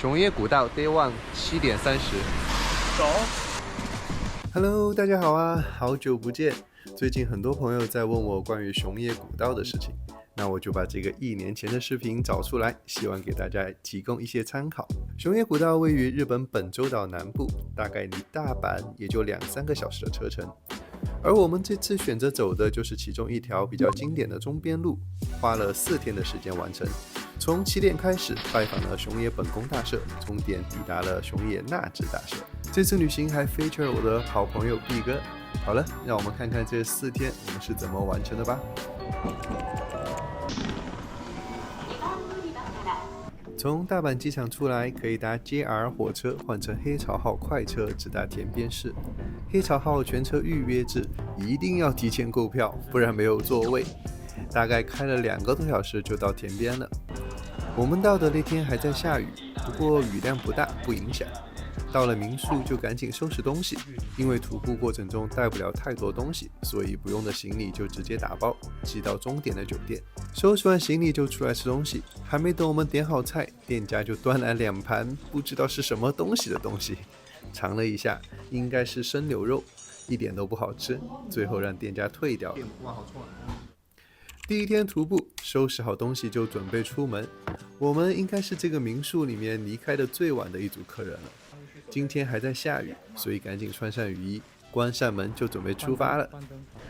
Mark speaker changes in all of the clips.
Speaker 1: 熊野古道 Day One 7:30，
Speaker 2: 走。
Speaker 3: Hello， 大家好啊，好久不见。最近很多朋友在问我关于熊野古道的事情，那我就把这个1年前的视频找出来，希望给大家提供一些参考。熊野古道位于日本本州岛南部，大概离大阪也就2-3个小时的车程。而我们这次选择走的就是其中一条比较经典的中边路，花了4天的时间完成。从起点开始，拜访了熊野本宫大社，终点抵达了熊野那智大社。这次旅行还 feature 了我的好朋友 B 哥。好了，让我们看看这4天我们是怎么完成的吧。从大阪机场出来，可以搭 JR 火车换乘黑潮号快车直达田边市。黑潮号全车预约制，一定要提前购票，不然没有座位。大概开了2个多小时就到田边了。我们到的那天还在下雨，不过雨量不大，不影响。到了民宿就赶紧收拾东西，因为徒步过程中带不了太多东西，所以不用的行李就直接打包寄到终点的酒店。收拾完行李就出来吃东西，还没等我们点好菜，店家就端来2盘不知道是什么东西的东西。尝了一下，应该是生牛肉，一点都不好吃，最后让店家退掉了。第一天徒步，收拾好东西就准备出门。我们应该是这个民宿里面离开的最晚的一组客人了。今天还在下雨，所以赶紧穿上雨衣，关上门就准备出发了。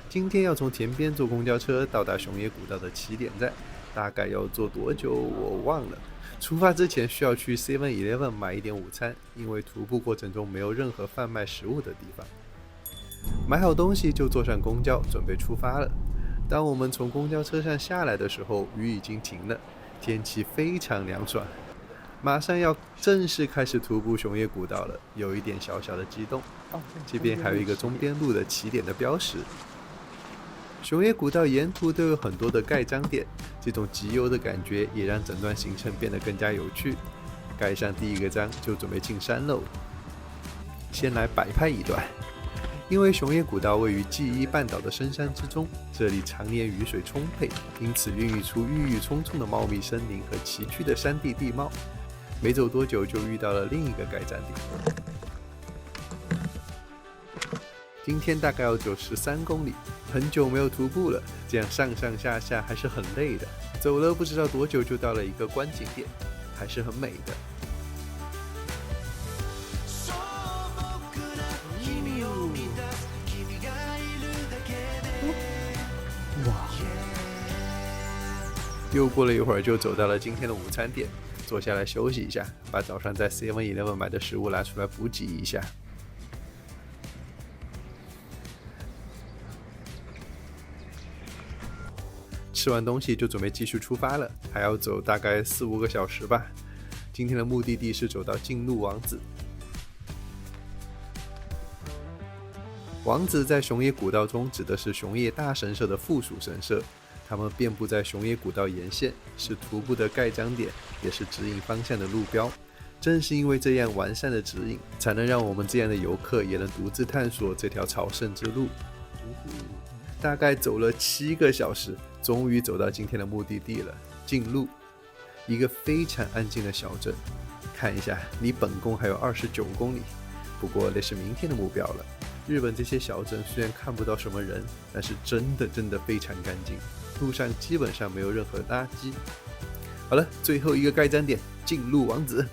Speaker 3: 今天要从田边坐公交车到达熊野古道的起点站，大概要坐多久我忘了。出发之前需要去 7-Eleven 买一点午餐，因为徒步过程中没有任何贩卖食物的地方。买好东西就坐上公交，准备出发了。当我们从公交车上下来的时候，雨已经停了，天气非常凉爽，马上要正式开始徒步熊野古道了，有一点小小的激动。这边还有一个中边路的起点的标识。熊野古道沿途都有很多的盖章点，这种集邮的感觉也让整段行程变得更加有趣。盖上第1个章就准备进山喽，先来摆拍一段。因为熊野古道位于纪伊半岛的深山之中，这里常年雨水充沛，因此孕育出郁郁葱葱的茂密森林和崎岖的山地地貌。没走多久就遇到了另一个盖章点。今天大概要走13公里，很久没有徒步了，这样上上下下还是很累的。走了不知道多久就到了一个观景点，还是很美的。又过了一会儿就走到了今天的午餐店，坐下来休息一下，把早上在 7-Eleven 买的食物拿出来补给一下。吃完东西就准备继续出发了，还要走大概4-5个小时吧。今天的目的地是走到近路王子。王子在熊野古道中指的是熊野大神社的附属神社，它们遍布在熊野古道沿线，是徒步的盖章点，也是指引方向的路标。正是因为这样完善的指引，才能让我们这样的游客也能独自探索这条朝圣之路。大概走了7个小时，终于走到今天的目的地了，近路，一个非常安静的小镇。看一下，离本宫还有29公里，不过那是明天的目标了。日本这些小镇虽然看不到什么人，但是真的非常干净，路上基本上没有任何垃圾。好了，最后一个盖章点，近路王子。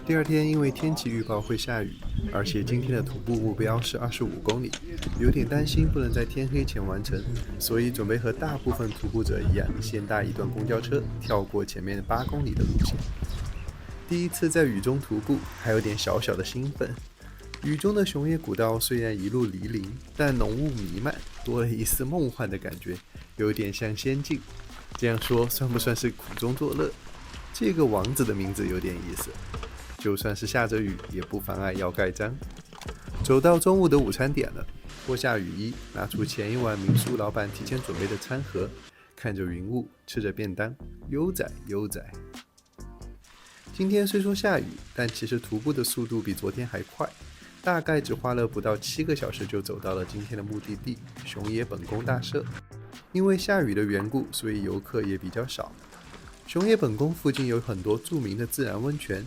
Speaker 3: 第2天因为天气预报会下雨，而且今天的徒步目标是25公里，有点担心不能在天黑前完成，所以准备和大部分徒步者一样，先搭一段公交车，跳过前面8公里的路线。第一次在雨中徒步，还有点小小的兴奋。雨中的熊野古道虽然一路泥泞，但浓雾弥漫，多了一丝梦幻的感觉，有点像仙境。这样说算不算是苦中作乐？这个王子的名字有点意思。就算是下着雨，也不妨碍要盖章。走到中午的午餐点了，脱下雨衣，拿出前一晚民宿老板提前准备的餐盒，看着云雾，吃着便当，悠哉悠哉。今天虽说下雨，但其实徒步的速度比昨天还快，大概只花了不到7个小时就走到了今天的目的地熊野本宫大社。因为下雨的缘故，所以游客也比较少。熊野本宫附近有很多著名的自然温泉，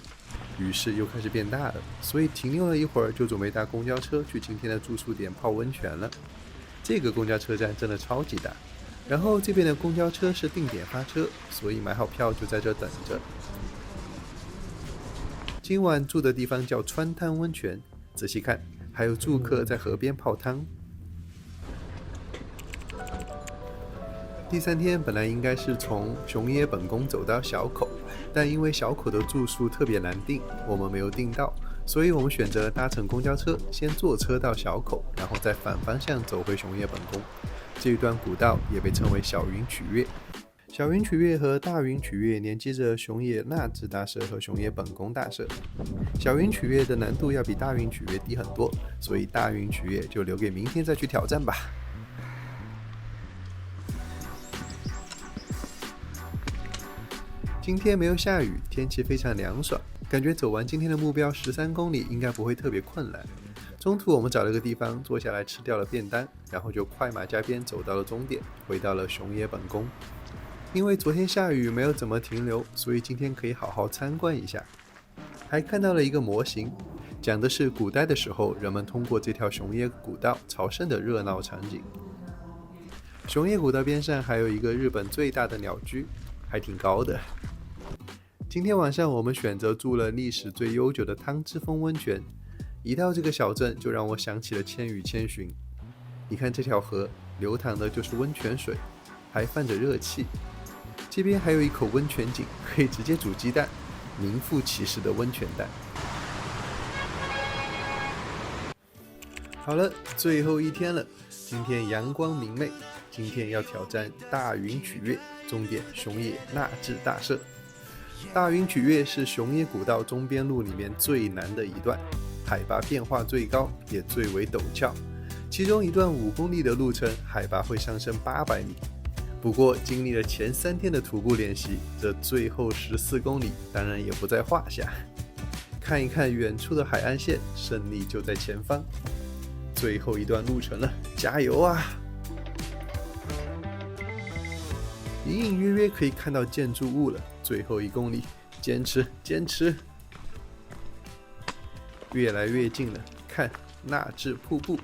Speaker 3: 于是又开始变大了，所以停留了一会儿，就准备搭公交车去今天的住宿点泡温泉了。这个公交车站真的超级大，然后这边的公交车是定点发车，所以买好票就在这等着。今晚住的地方叫川滩温泉，仔细看，还有住客在河边泡汤。第3天本来应该是从熊野本宫走到小口，但因为小口的住宿特别难订，我们没有订到，所以我们选择搭乘公交车，先坐车到小口，然后再反方向走回熊野本宫。这一段古道也被称为小云曲岳。小云曲岳和大云曲岳连接着熊野那智大社和熊野本宫大社。小云曲岳的难度要比大云曲岳低很多，所以大云曲岳就留给明天再去挑战吧。今天没有下雨，天气非常凉爽，感觉走完今天的目标13公里应该不会特别困难。中途我们找了个地方坐下来吃掉了便当，然后就快马加鞭走到了终点，回到了熊野本宫。因为昨天下雨没有怎么停留，所以今天可以好好参观一下。还看到了一个模型，讲的是古代的时候人们通过这条熊野古道朝圣的热闹场景。熊野古道边上还有一个日本最大的鸟居，还挺高的。今天晚上我们选择住了历史最悠久的汤之风温泉。一到这个小镇就让我想起了《千与千寻》。你看这条河流淌的就是温泉水，还泛着热气。这边还有一口温泉井，可以直接煮鸡蛋，名副其实的温泉蛋。好了，最后一天了，今天阳光明媚，今天要挑战大云曲岳，终点熊野那智大社。大云曲岳是熊野古道中边路里面最难的一段，海拔变化最高，也最为陡峭。其中一段5公里的路程，海拔会上升800米。不过经历了前3天的徒步练习，这最后14公里当然也不在话下。看一看远处的海岸线，胜利就在前方。最后一段路程了，加油啊！隐隐约约可以看到建筑物了，最后1公里，坚持坚持！越来越近了，看那智瀑布，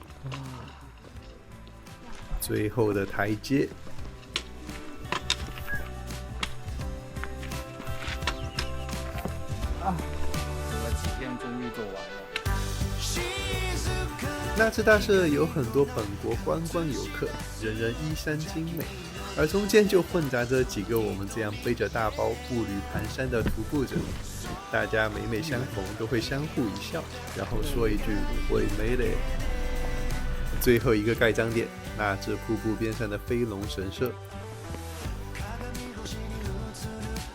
Speaker 3: 最后的台阶。
Speaker 2: 走了几天，终于走完了。
Speaker 3: 那智大社有很多本国观光游客，人人衣衫精美，而中间就混杂着几个我们这样背着大包步履蹒跚的徒步者。大家每每相逢都会相互一笑，然后说一句“我没嘞”。最后一个盖章点，那智瀑布边上的飞龙神社。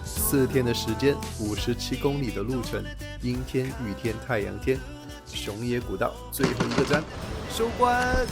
Speaker 3: 4天的时间，57公里的路程，阴天、雨天、太阳天，熊野古道最后一个站，收官。